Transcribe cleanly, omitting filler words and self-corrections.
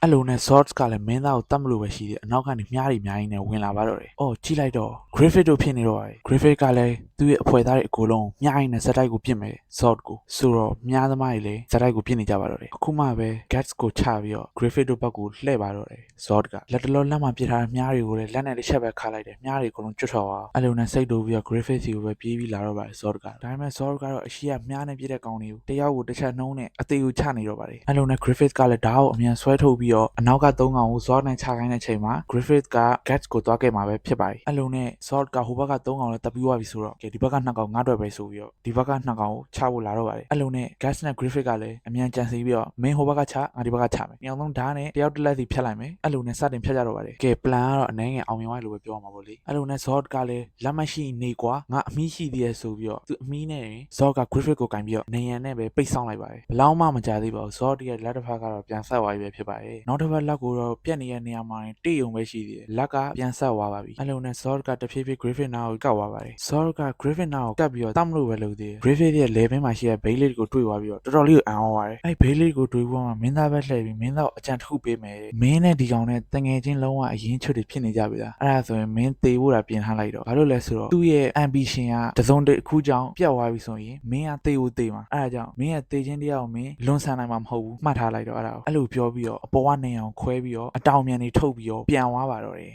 အဲ့လိုနဲ့ Swords ကလည်းမင်းသားကိုတတ်မလို့ပဲရှိတယ်အနောက်ကနေမြားတွေအများကြီးနဲ့ဝင်လာပါတော့တယ်။အော်ကြည့်လိုက်တော့ Griffith တို့ဖြစ်နေတော့တယ်။ Griffith ကလည်းသူ့ရဲ့အဖွဲ့သားတွေအကုန်လုံးမြားရင်းနဲ့ဇက်တိုက်ကိုပြစ်မယ် Sword ကိုဆိုတော့မြားသမားတွေလည်းဇက်တိုက်ကိုပြစ်နေကြပါတော့တယ်။အခုမှပဲ Guts ကိုချပြီးတော့ Griffith တို့ဘက်ကိုလှည့်ပါတော့တယ် Sword ကလက်တလောလက်မှာပြစ်ထားတဲ့မြားတွေကိုလည်းလက်နဲ့တစ်ချက်ပဲခါလိုက်တယ်မြားတွေအကုန်လုံးကျွတ်ထွက်သွား။အဲ့လိုနဲ့စိတ်တူပြီးတော့ Griffith စီကိုပဲပြေးပြီးလာတော့ပါတယ် Sword ကဒါပေမဲ့ Sword ကတော့အရှိကမြားနဲ့ပြစ်တဲ့ကောင်တွေကိုတယောက်ကိုတစ်ချက်နှုံးနဲ့အသေးကိုချနေတော့ပါတယ်။အဲ့လိုနဲ့ Griffith ကလည်းဓာတ်ကိုအမြန်ဆွဲထုတ်ပြီးတော့အနောက်က၃ကောင်ကို Sword နဲ့ချခိုင်းတဲ့အချိန်မှာ Griffith က Guts ကိုသွားခဲ့မှာပဲဖြစ်ပါတယ်။အဲ့လိုနဲ့ Sword ကဟိုဘက်က၃ကောင်လည်းတပ်ပြီးသွားပြီဆိုတော့ကဲဒီဘက်က2ကောင်ငါ့အတွက်ပဲဆိုပြီးတော့ဒီဘက်က2ကောင်ကိုချဖို့လာတော့ပါတယ်။အဲ့လိုနဲ့ Guts နဲ့ Griffith ကလည်းအမြန်ကြံစည်ပြီးတော့မင်းဟိုဘက်ကချငါဒီဘက်ကချမယ်။ညောင်သုံးဓာတ်နဲ့တယောက်တစ်လက်စီဖြတ်လိုက်မယ်။အဲ့လိုနဲ့စတင်ဖြတ်ကြတော့ပါတယ်။ကဲ plan ကတော့အနေငယ်အောင်မြင်သွားလို့ပဲပြောရမှာပေါ့လေ။အဲ့လိုနဲ့ Sword ကလည်းလက်မရှိနေကွာငါအမီးရှိသေးရဲ့ဆိုပြီးတော့သူအမီးနဲ့ Sword က Griffith ကိုကင်ပြီးတော့နေရန်နဲ့ပဲပိတ်ဆောင်လိုက်ပါတယ်။ဘလောက်မှမကြသေးပါဘူး Sword ရဲ့လက်တစ်ဖက်ကတော့ပြန်ဆက်သွားပြီပဲဖြစ်ပါတယ်။နောက်တစ်ဖက်လက်ကိုတော့ပြက်နေတဲ့နေရာမှာတိယုံပဲရှိသေးတယ်။လက်ကပြန်ဆက်သွားပါပြီ။အဲ့လိုနဲ့ Sword ကတဖြည်းဖြည်း Griffith နားကိုကောက်သွားပါတယ်။ Sword က Griffith နားကိုကပ်ပြီးတော့တတ်မလို့ပဲလုပ်သေးတယ်။ Griffith ရဲ့ level မှာရှိတဲ့ Blade ကိုတွေ့သွားပြီးတော့တော်တော်လေးကိုအံ့ဩပါတယ်။အဲ့ Blade ကိုတွေ့ပြီးမှမင်းသားပဲလှည့်ပြီးမင်းသားကိုအကြံတစ်ခုပေးမယ်။မင်းနဲ့ဒီကောင်နဲ့တငယ်ချင်းလုံးဝအရင်ချွတ်တွေဖြစ်နေကြပြီလား။အဲ့ဒါဆိုရင်မင်းသေဖို့တာပြင်ထားလိုက်တော့ဘာလို့လဲဆိုတော့သူ့ရဲ့ ambition ကတစုံတစ်ခုကြောင့်ပြတ်သွားပြီဆိုရင်မင်းကသေဖို့သေမှာအဲ့ဒါကြောင့်မင်းရဲ့သေခြင်းတရားကိုမင်းလွန်ဆန်နိုင်မှာမဟုတ်ဘူးမှတ်ထားလိုက်တော့အဲ့ဒါကိုအဲ့လိုပြောပြီးတော့အပေါ်ကနေအောင်ခွဲပြီးတော့အတောင်မြန်နေထုတ်ပြီးတော့ပြန်သွားပါတော့တယ်